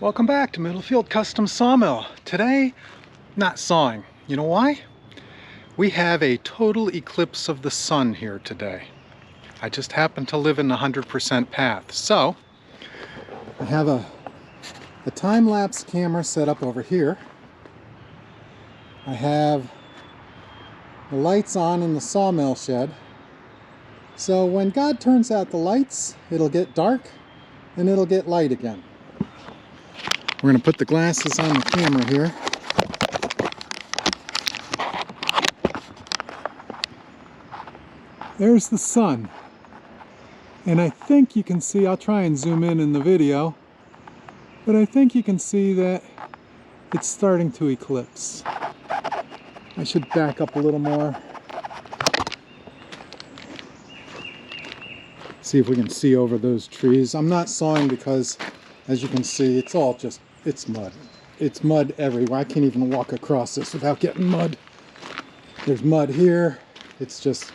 Welcome back to Middlefield Custom Sawmill. Today, not sawing. You know why? We have a total eclipse of the sun here today. I just happen to live in the 100% path. So, I have a time-lapse camera set up over here. I have the lights on in the sawmill shed. So when God turns out the lights, it'll get dark and it'll get light again. We're going to put the glasses on the camera here. There's the sun. And I think you can see, I'll try and zoom in the video, but I think you can see that it's starting to eclipse. I should back up a little more. See if we can see over those trees. I'm not sawing because, as you can see, it's all just, it's mud. It's mud everywhere. I can't even walk across this without getting mud. There's mud here. It's just...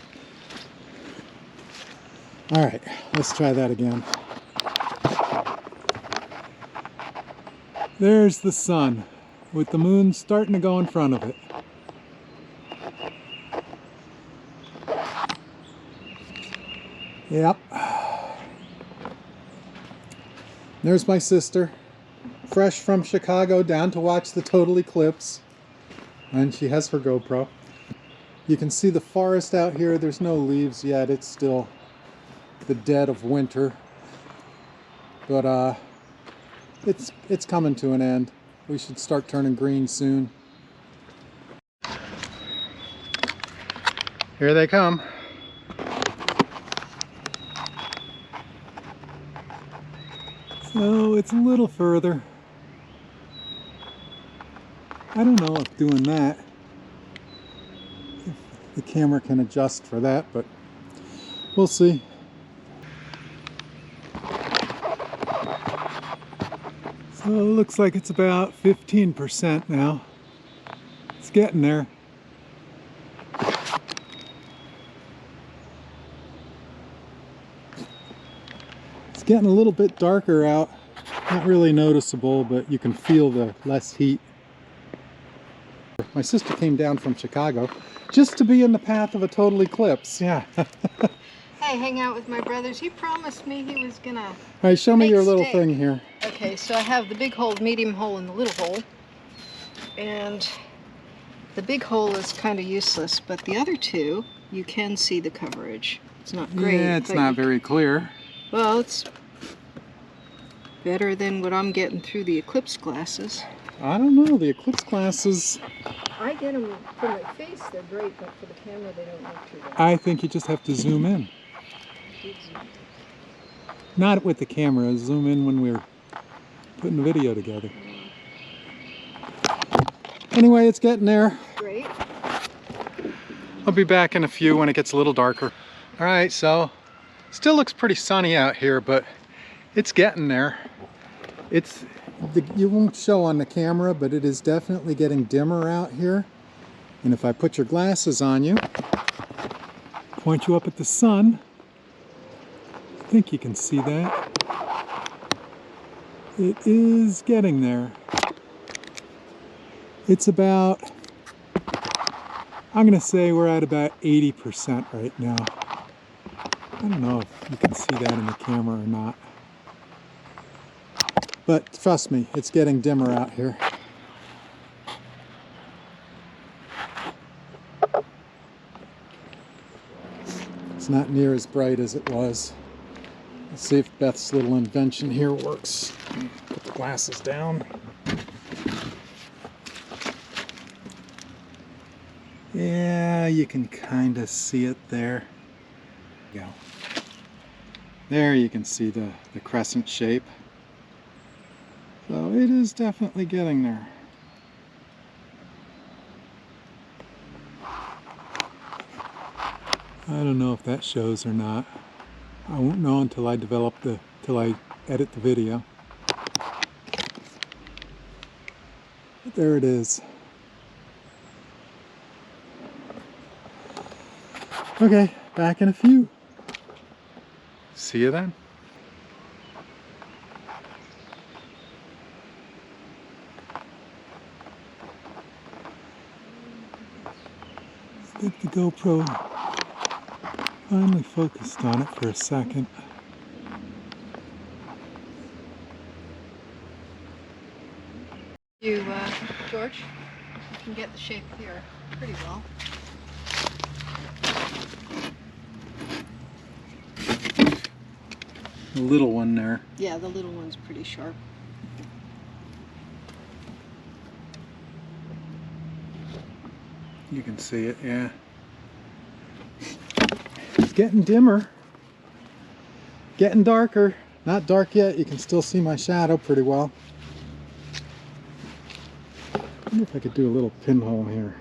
All right, let's try that again. There's the sun, with the moon starting to go in front of it. Yep. There's my sister, fresh from Chicago down to watch the total eclipse. And she has her GoPro. You can see the forest out here. There's no leaves yet. It's still the dead of winter. But it's coming to an end. We should start turning green soon. Here they come. So it's a little further. I don't know if doing that, if the camera can adjust for that, but we'll see. So it looks like it's about 15% now. It's getting there. It's getting a little bit darker out. Not really noticeable, but you can feel the less heat. My sister came down from Chicago just to be in the path of a total eclipse. Yeah. Hey, hang out with my brothers. He promised me he was gonna... All right, show me your little thing here. Okay, so I have the big hole, medium hole, and the little hole. And the big hole is kind of useless, but the other two, you can see the coverage. It's not great. Yeah, it's not very clear. Well, it's better than what I'm getting through the Eclipse glasses. I don't know, the Eclipse glasses... I get them for my face, they're great, but for the camera they don't look too bad. I think you just have to zoom in. Not with the camera, zoom in when we're putting the video together. Anyway, it's getting there. Great. I'll be back in a few when it gets a little darker. All right, so still looks pretty sunny out here, but it's getting there. You won't show on the camera, but it is definitely getting dimmer out here. And if I put your glasses on you, point you up at the sun, I think you can see that. It is getting there. It's about, I'm gonna say we're at about 80% right now. I don't know if you can see that in the camera or not. But trust me, it's getting dimmer out here. It's not near as bright as it was. Let's see if Beth's little invention here works. Put the glasses down. Yeah, you can kind of see it there. There you go. There you can see the crescent shape. So it is definitely getting there. I don't know if that shows or not. I won't know until I edit the video. But there it is. Okay, back in a few. See you then. Get the GoPro finally focused on it for a second. George, you can get the shape here pretty well. The little one there. Yeah, the little one's pretty sharp. You can see it, yeah. It's getting dimmer. Getting darker. Not dark yet, you can still see my shadow pretty well. I wonder if I could do a little pinhole here.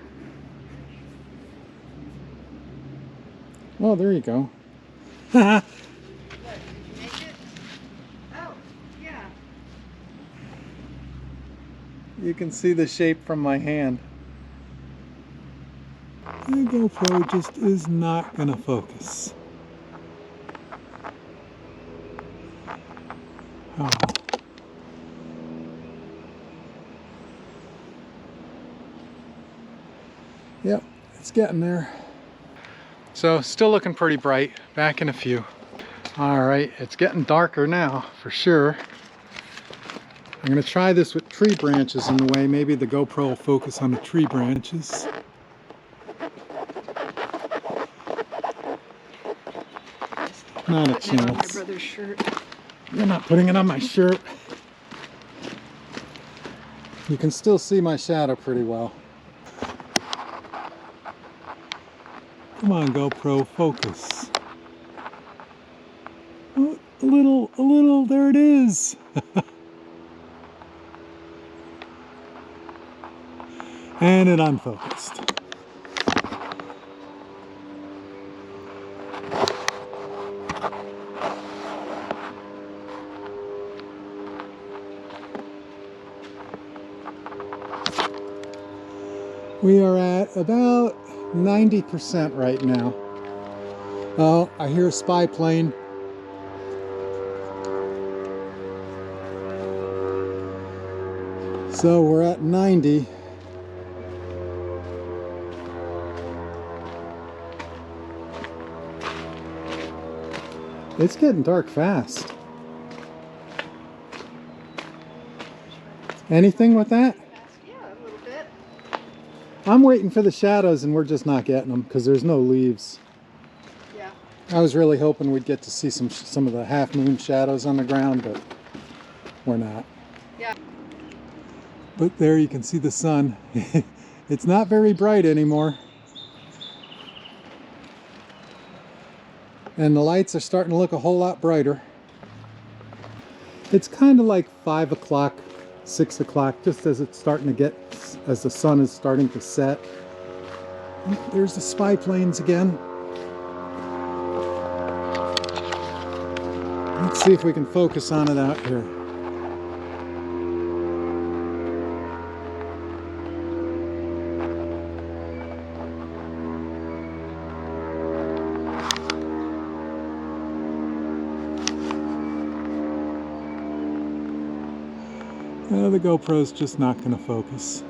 Oh, there you go. What, did you make it? Oh, yeah. You can see the shape from my hand. The GoPro just is not going to focus. Oh. Yep, it's getting there. So still looking pretty bright. Back in a few. All right, it's getting darker now for sure. I'm going to try this with tree branches in the way. Maybe the GoPro will focus on the tree branches. Not a Putting it on my chance. brother's shirt. You're not putting it on my shirt. You can still see my shadow pretty well. Come on, GoPro, focus. Oh, a little, there it is. And it unfocused. We are at about 90% right now. Oh, I hear a spy plane. So we're at 90. It's getting dark fast. Anything with that? Yeah, a little bit. I'm waiting for the shadows and we're just not getting them because there's no leaves. Yeah. I was really hoping we'd get to see some of the half moon shadows on the ground, but we're not. Yeah. But there you can see the sun. It's not very bright anymore. And the lights are starting to look a whole lot brighter. It's kind of like 5 o'clock, 6 o'clock, just as it's starting to get, as the sun is starting to set. There's the spy planes again. Let's see if we can focus on it out here. The GoPro's just not going to focus.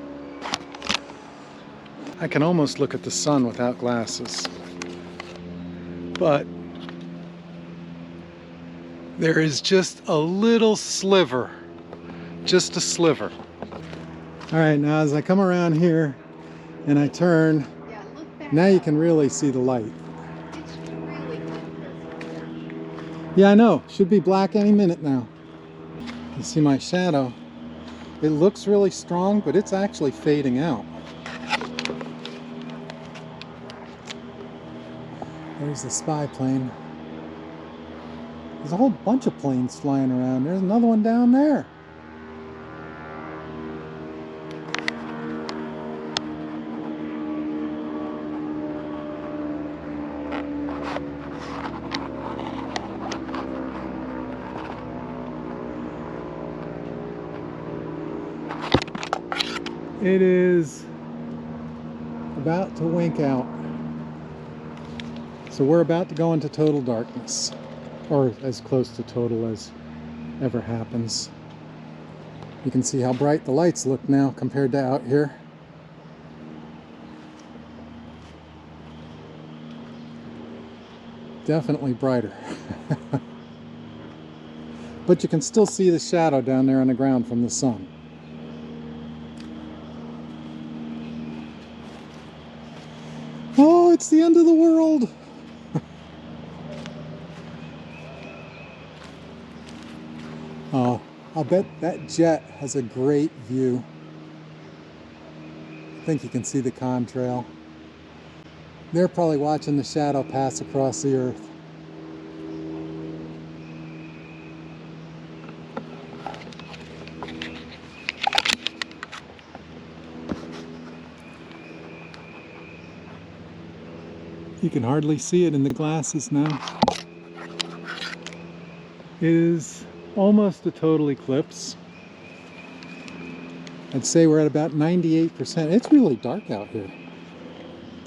I can almost look at the sun without glasses, but there is just a little sliver, just a sliver. All right, now as I come around here and I turn, Yeah, look back. now you can really see the light. It's really good. Yeah, I know, should be black any minute now. You see my shadow. It looks really strong, but it's actually fading out. There's the spy plane. There's a whole bunch of planes flying around. There's another one down there. It is about to wink out. So we're about to go into total darkness, or as close to total as ever happens. You can see how bright the lights look now compared to out here. Definitely brighter. But you can still see the shadow down there on the ground from the sun. Oh, it's the end of the world! Oh, I'll bet that jet has a great view. I think you can see the contrail. They're probably watching the shadow pass across the earth. You can hardly see it in the glasses now. It is almost a total eclipse. I'd say we're at about 98%. It's really dark out here.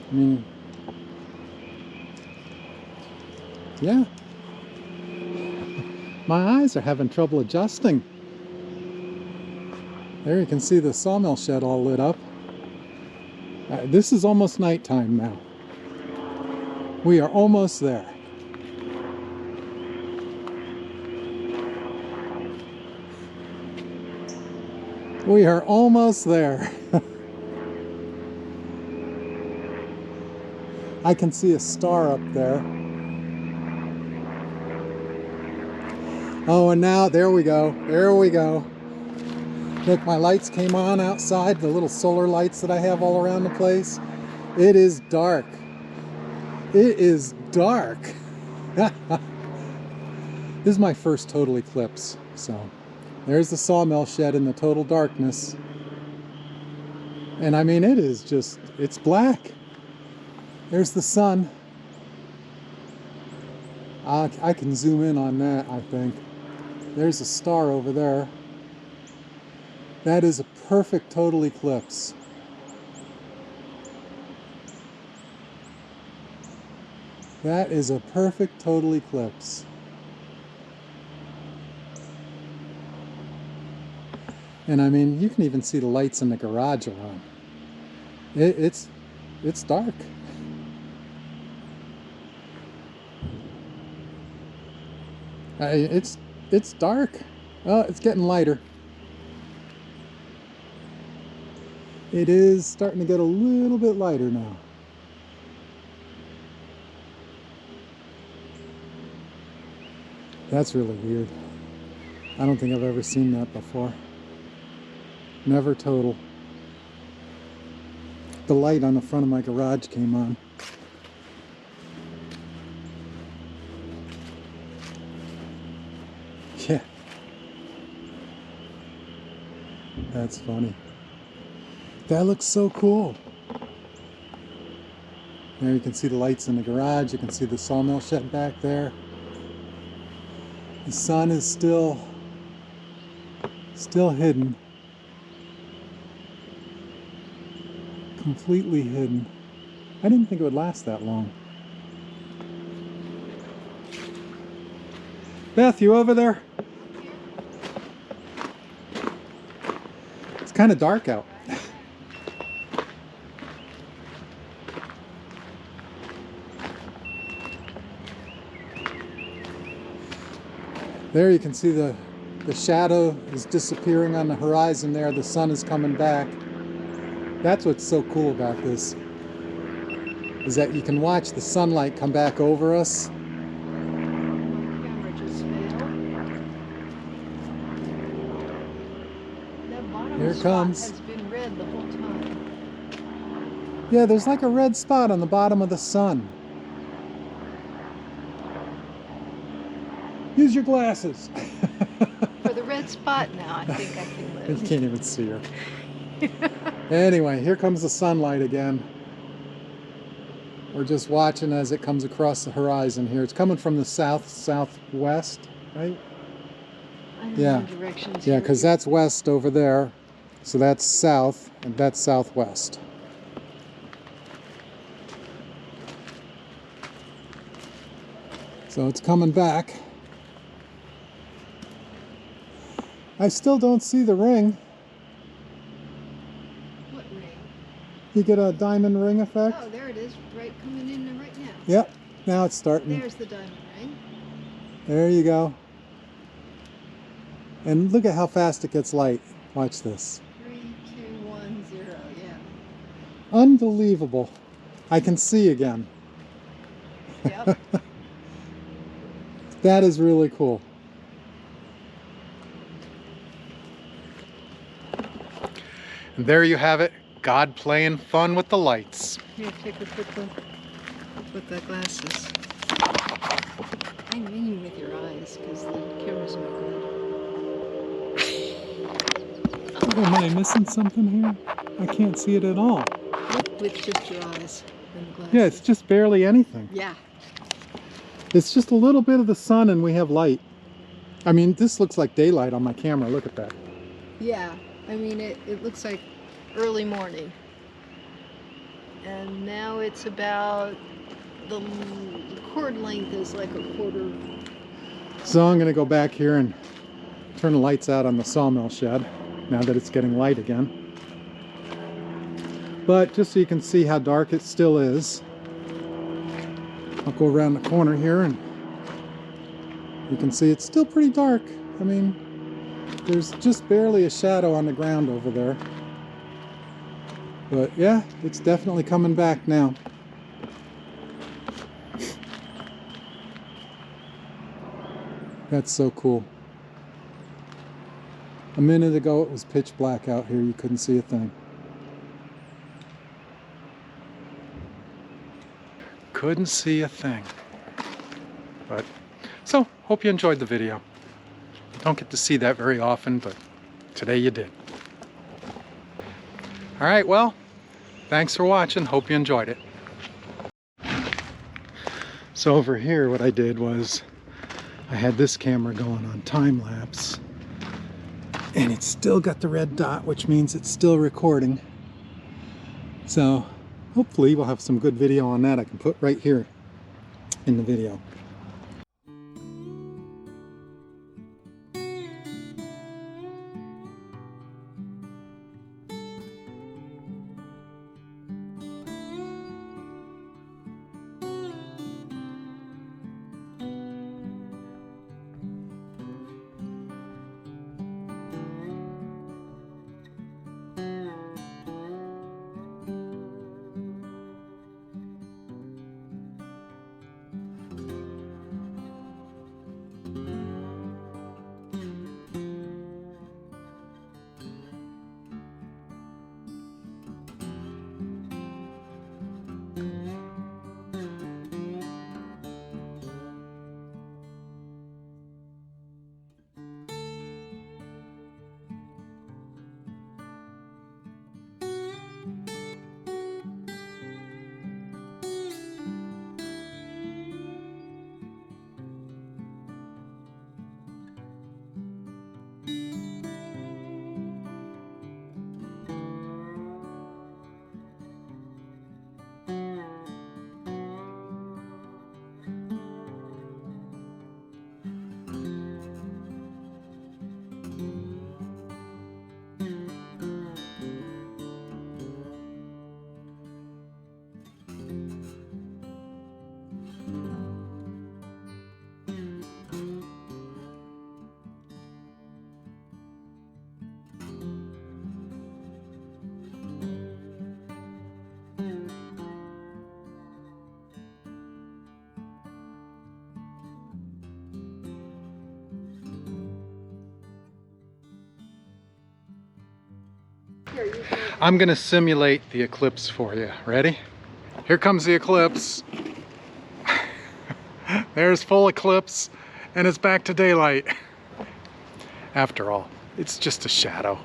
I mean, yeah. My eyes are having trouble adjusting. There you can see the sawmill shed all lit up. This is almost nighttime now. We are almost there. We are almost there. I can see a star up there. Oh, and now, there we go. There we go. Look, my lights came on outside, the little solar lights that I have all around the place. It is dark. It is dark. This is my first total eclipse. So there's the sawmill shed in the total darkness. And I mean, it is just, it's black. There's the sun. I can zoom in on that, I think. There's a star over there. That is a perfect total eclipse. That is a perfect total eclipse. And I mean, you can even see the lights in the garage are on. It's dark. It's dark. Oh, it's getting lighter. It is starting to get a little bit lighter now. That's really weird. I don't think I've ever seen that before. Never total. The light on the front of my garage came on. Yeah. That's funny. That looks so cool. There you can see the lights in the garage. You can see the sawmill shed back there. The sun is still hidden. Completely hidden. I didn't think it would last that long. Beth, you over there? It's kind of dark out. There you can see the shadow is disappearing on the horizon there. The sun is coming back. That's what's so cool about this, is that you can watch the sunlight come back over us. Here it comes. Has been red the whole time. Yeah, there's like a red spot on the bottom of the sun. Use your glasses. For the red spot now, I think I can live. You can't even see her. Anyway, here comes the sunlight again. We're just watching as it comes across the horizon here. It's coming from the southwest, right? I know Yeah. the directions Yeah, here. because that's west over there. So that's south, and that's southwest. So it's coming back. I still don't see the ring. What ring? You get a diamond ring effect? Oh, there it is, right coming in right now. Yep. now it's starting. There's the diamond ring. There you go. And look at how fast it gets light. Watch this. 3, 2, 1, 0. Yeah. Unbelievable. I can see again. Yep. That is really cool. And there you have it. God playing fun with the lights. Here, take a quick one. With the glasses. I mean with your eyes, because the camera's no good. Oh, am I missing something here? I can't see it at all. Look with just your eyes and the glasses. Yeah, it's just barely anything. Yeah. It's just a little bit of the sun and we have light. I mean, this looks like daylight on my camera. Look at that. Yeah. I mean, it looks like early morning. And now it's about, the cord length is like a quarter. So I'm going to go back here and turn the lights out on the sawmill shed now that it's getting light again. But just so you can see how dark it still is, I'll go around the corner here and you can see it's still pretty dark. I mean, there's just barely a shadow on the ground over there. But yeah, it's definitely coming back now. That's so cool. A minute ago it was pitch black out here. You couldn't see a thing. Couldn't see a thing. But, so, hope you enjoyed the video. Don't get to see that very often, but today you did. Alright, well, thanks for watching. Hope you enjoyed it. So over here what I did was I had this camera going on time lapse and it's still got the red dot, which means it's still recording. So hopefully we'll have some good video on that I can put right here in the video. I'm going to simulate the eclipse for you. Ready? Here comes the eclipse. There's full eclipse, and it's back to daylight. After all, it's just a shadow.